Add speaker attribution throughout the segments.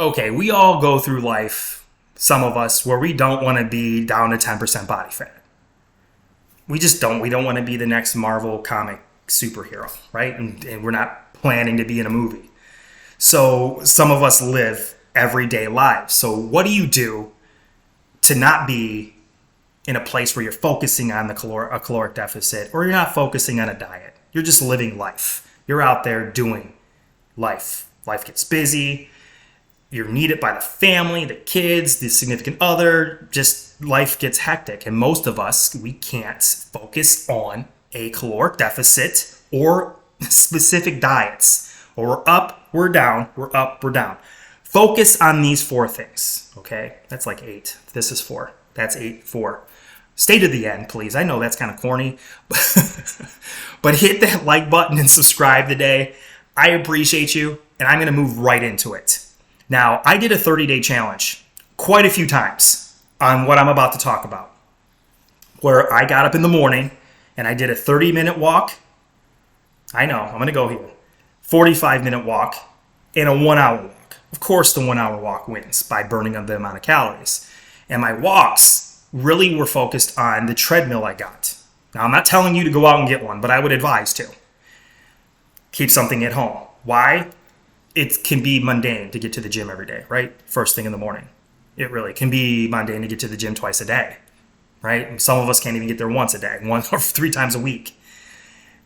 Speaker 1: Okay, we all go through life, some of us, where we don't want to be down to 10% body fat. We just don't. We don't want to be the next Marvel comic superhero, right? And we're not planning to be in a movie. So some of us live everyday lives. So what do you do to not be in a place where you're focusing on a caloric deficit, or you're not focusing on a diet? You're just living life. You're out there doing life. Life gets busy. You're needed by the family, the kids, the significant other. Just life gets hectic. And most of us, we can't focus on a caloric deficit or specific diets. Or we're up, we're down, we're up, we're down. Focus on these 4 things, okay? That's like 8. This is 4. That's 8, 4. Stay to the end, please. I know that's kind of corny, but hit that like button and subscribe today. I appreciate you, and I'm going to move right into it. Now, I did a 30-day challenge quite a few times on what I'm about to talk about, where I got up in the morning and I did a 30-minute walk. I know, I'm going to go here. 45-minute walk and a 1-hour walk. Of course, the 1-hour walk wins by burning up the amount of calories. And my walks really were focused on the treadmill I got. Now, I'm not telling you to go out and get one, but I would advise to. Keep something at home. Why? It can be mundane to get to the gym every day, right? First thing in the morning. It really can be mundane to get to the gym twice a day, right? Some of us can't even get there once a day, 1 or 3 times a week.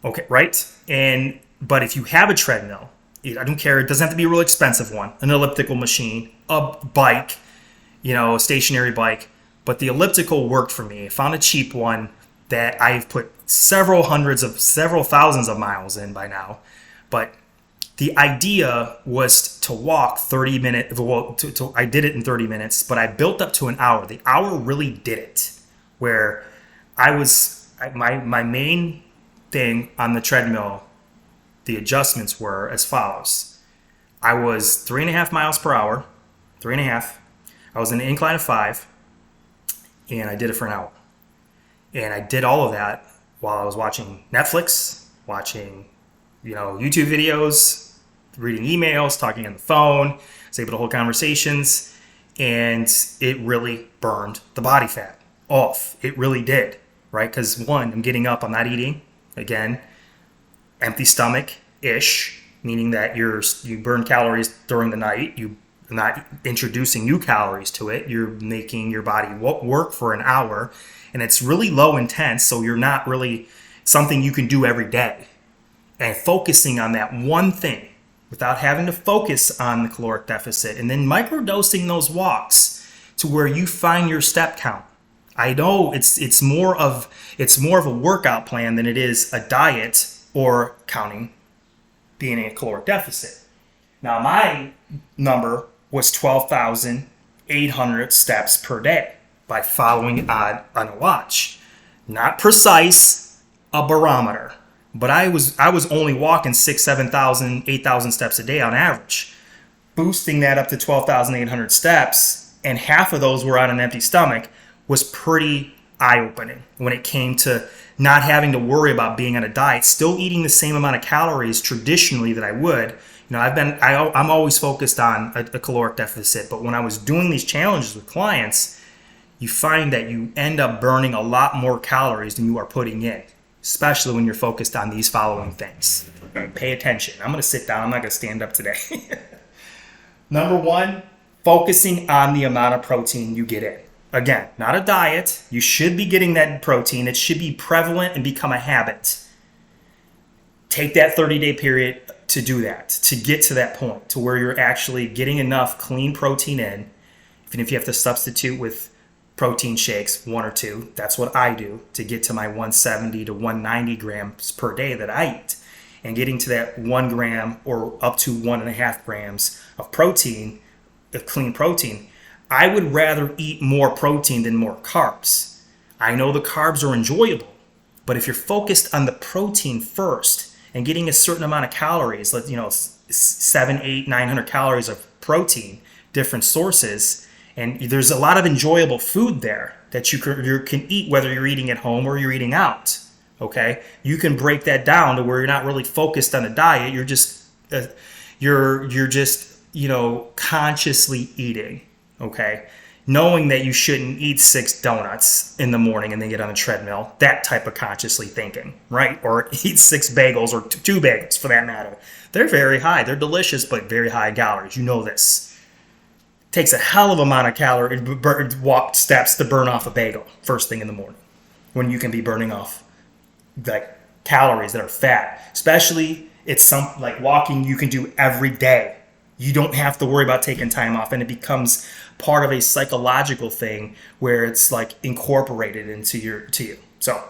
Speaker 1: Okay, right? But if you have a treadmill, I don't care. It doesn't have to be a real expensive one. An elliptical machine, a bike, a stationary bike. But the elliptical worked for me. I found a cheap one that I've put several thousands of miles in by now. But the idea was to walk 30 minutes. Well, I did it in 30 minutes, but I built up to an hour. The hour really did it. Where my main thing on the treadmill, the adjustments were as follows. I was 3.5 miles per hour, 3.5. I was in an incline of 5, and I did it for an hour. And I did all of that while I was watching Netflix, watching, YouTube videos, reading emails, talking on the phone. I was able to hold conversations, and it really burned the body fat off. It really did, right? Because 1, I'm getting up, I'm not eating. Again, empty stomach-ish, meaning that you burn calories during the night. You're not introducing new calories to it. You're making your body work for an hour, and it's really low intense, so you're not really something you can do every day. And focusing on that one thing without having to focus on the caloric deficit, and then microdosing those walks to where you find your step count. I know it's more of a workout plan than it is a diet or counting being in a caloric deficit. Now my number was 12,800 steps per day by following on a watch. Not precise, a barometer. But I was only walking 6,000, 7,000, 8,000 steps a day on average. Boosting that up to 12,800 steps, and half of those were on an empty stomach, was pretty eye-opening when it came to not having to worry about being on a diet, still eating the same amount of calories traditionally that I would. I'm always focused on a caloric deficit, but when I was doing these challenges with clients, you find that you end up burning a lot more calories than you are putting in, especially when you're focused on these following things. Pay attention. I'm going to sit down. I'm not going to stand up today. Number 1, focusing on the amount of protein you get in. Again, not a diet. You should be getting that protein. It should be prevalent and become a habit. Take that 30-day period to do that, to get to that point, to where you're actually getting enough clean protein in. Even if you have to substitute with protein shakes, 1 or 2, that's what I do to get to my 170 to 190 grams per day that I eat. And getting to that 1 gram or up to 1.5 grams of protein, of clean protein, I would rather eat more protein than more carbs. I know the carbs are enjoyable, but if you're focused on the protein first and getting a certain amount of calories, 7, 8, 900 calories of protein, different sources, and there's a lot of enjoyable food there that you can eat, whether you're eating at home or you're eating out. Okay, you can break that down to where you're not really focused on a diet. You're just consciously eating, okay? Knowing that you shouldn't eat 6 donuts in the morning and then get on a treadmill, that type of consciously thinking, right? Or eat 6 bagels or 2 bagels for that matter. They're very high. They're delicious, but very high in calories. You know this. Takes a hell of amount of calories, walk steps to burn off a bagel first thing in the morning when you can be burning off like calories that are fat. Especially it's something like walking you can do every day. You don't have to worry about taking time off, and it becomes part of a psychological thing where it's like incorporated into you. So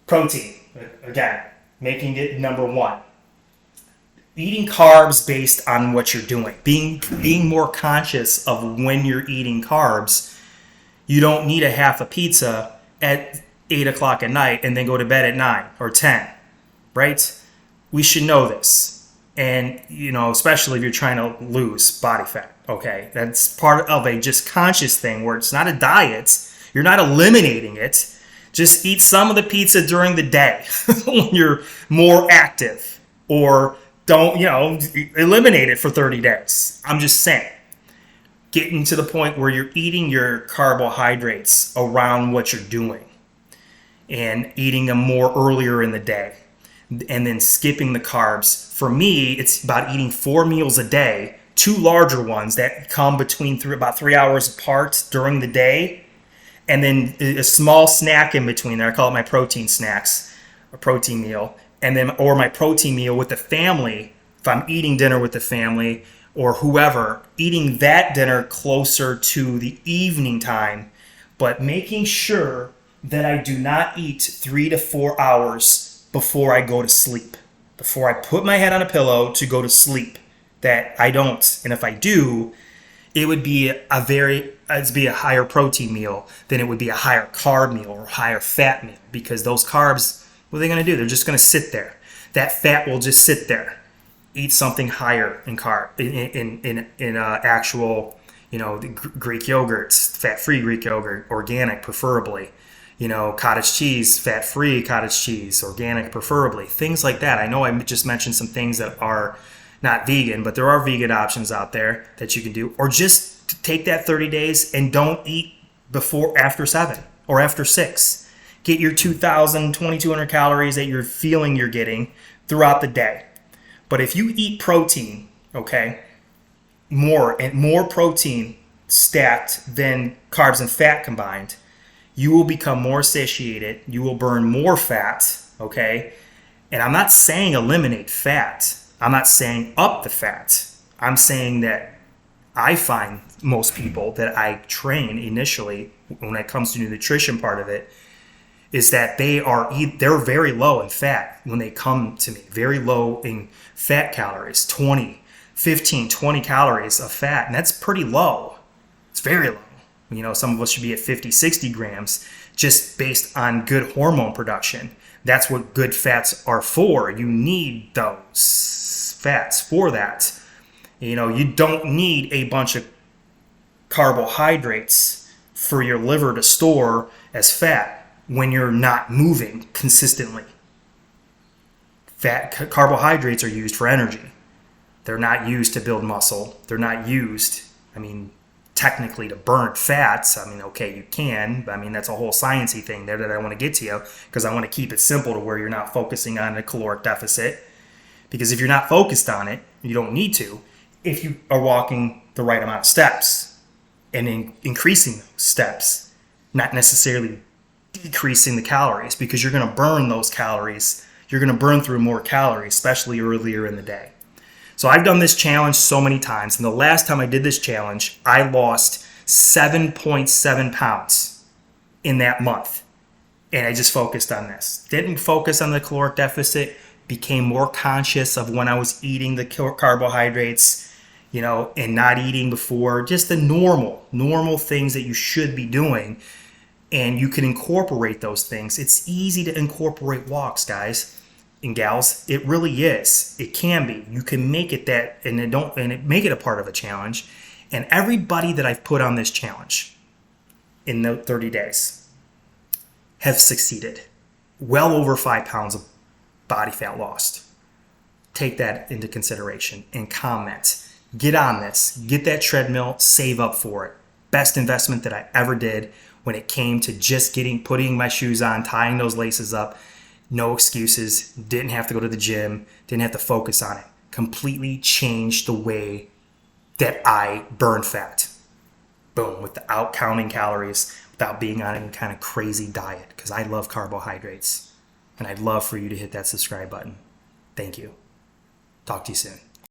Speaker 1: protein, again, making it number one. Eating carbs based on what you're doing. Being more conscious of when you're eating carbs. You don't need a half a pizza at 8 o'clock at night and then go to bed at 9 or 10, right? We should know this. And, especially if you're trying to lose body fat, okay? That's part of a just conscious thing where it's not a diet. You're not eliminating it. Just eat some of the pizza during the day when you're more active, or don't, eliminate it for 30 days. I'm just saying, getting to the point where you're eating your carbohydrates around what you're doing and eating them more earlier in the day and then skipping the carbs. For me, it's about eating 4 meals a day, 2 larger ones that come between about 3 hours apart during the day, and then a small snack in between there. I call it my protein snacks, a protein meal. And then, or my protein meal with the family, if I'm eating dinner with the family or whoever, eating that dinner closer to the evening time, but making sure that I do not eat 3 to 4 hours before I go to sleep, before I put my head on a pillow to go to sleep. That I don't, and if I do, it would be it'd be a higher protein meal than it would be a higher carb meal or higher fat meal, because those carbs, what are they going to do? They're just going to sit there. That fat will just sit there. Eat something higher in carb, in actual, Greek yogurts, fat-free Greek yogurt, organic preferably. Cottage cheese, fat-free cottage cheese, organic preferably. Things like that. I know I just mentioned some things that are not vegan, but there are vegan options out there that you can do. Or just take that 30 days and don't eat after 7 or after 6. Get your 2,000, 2,200 calories that you're feeling you're getting throughout the day. But if you eat protein, okay, more protein stacked than carbs and fat combined, you will become more satiated. You will burn more fat, okay? And I'm not saying eliminate fat. I'm not saying up the fat. I'm saying that I find most people that I train initially when it comes to the nutrition part of it is that they're very low in fat when they come to me. Very low in fat calories, 15, 20 calories of fat. And that's pretty low. It's very low. Some of us should be at 50, 60 grams just based on good hormone production. That's what good fats are for. You need those fats for that. You don't need a bunch of carbohydrates for your liver to store as fat when you're not moving consistently. Carbohydrates are used for energy. They're not used to build muscle. They're not used, technically to burn fats. Okay, you can, but that's a whole sciencey thing there that I want to get to you, because I want to keep it simple to where you're not focusing on a caloric deficit. Because if you're not focused on it, you don't need to. If you are walking the right amount of steps and increasing those steps, not necessarily decreasing the calories, because you're going to burn those calories. You're going to burn through more calories, especially earlier in the day. So I've done this challenge so many times, and the last time I did this challenge, I lost 7.7 pounds in that month. And I just focused on this. Didn't focus on the caloric deficit, became more conscious of when I was eating the carbohydrates, and not eating before, just the normal things that you should be doing. And you can incorporate those things. It's easy to incorporate walks, guys and gals. It really is. It can be. You can make it that, and make it a part of a challenge. And everybody that I've put on this challenge in the 30 days have succeeded. Well over 5 pounds of body fat lost. Take that into consideration and comment. Get on this. Get that treadmill. Save up for it. Best investment that I ever did when it came to just putting my shoes on, tying those laces up. No excuses. Didn't have to go to the gym. Didn't have to focus on it. Completely changed the way that I burn fat. Boom. Without counting calories, without being on any kind of crazy diet, because I love carbohydrates. And I'd love for you to hit that subscribe button. Thank you. Talk to you soon.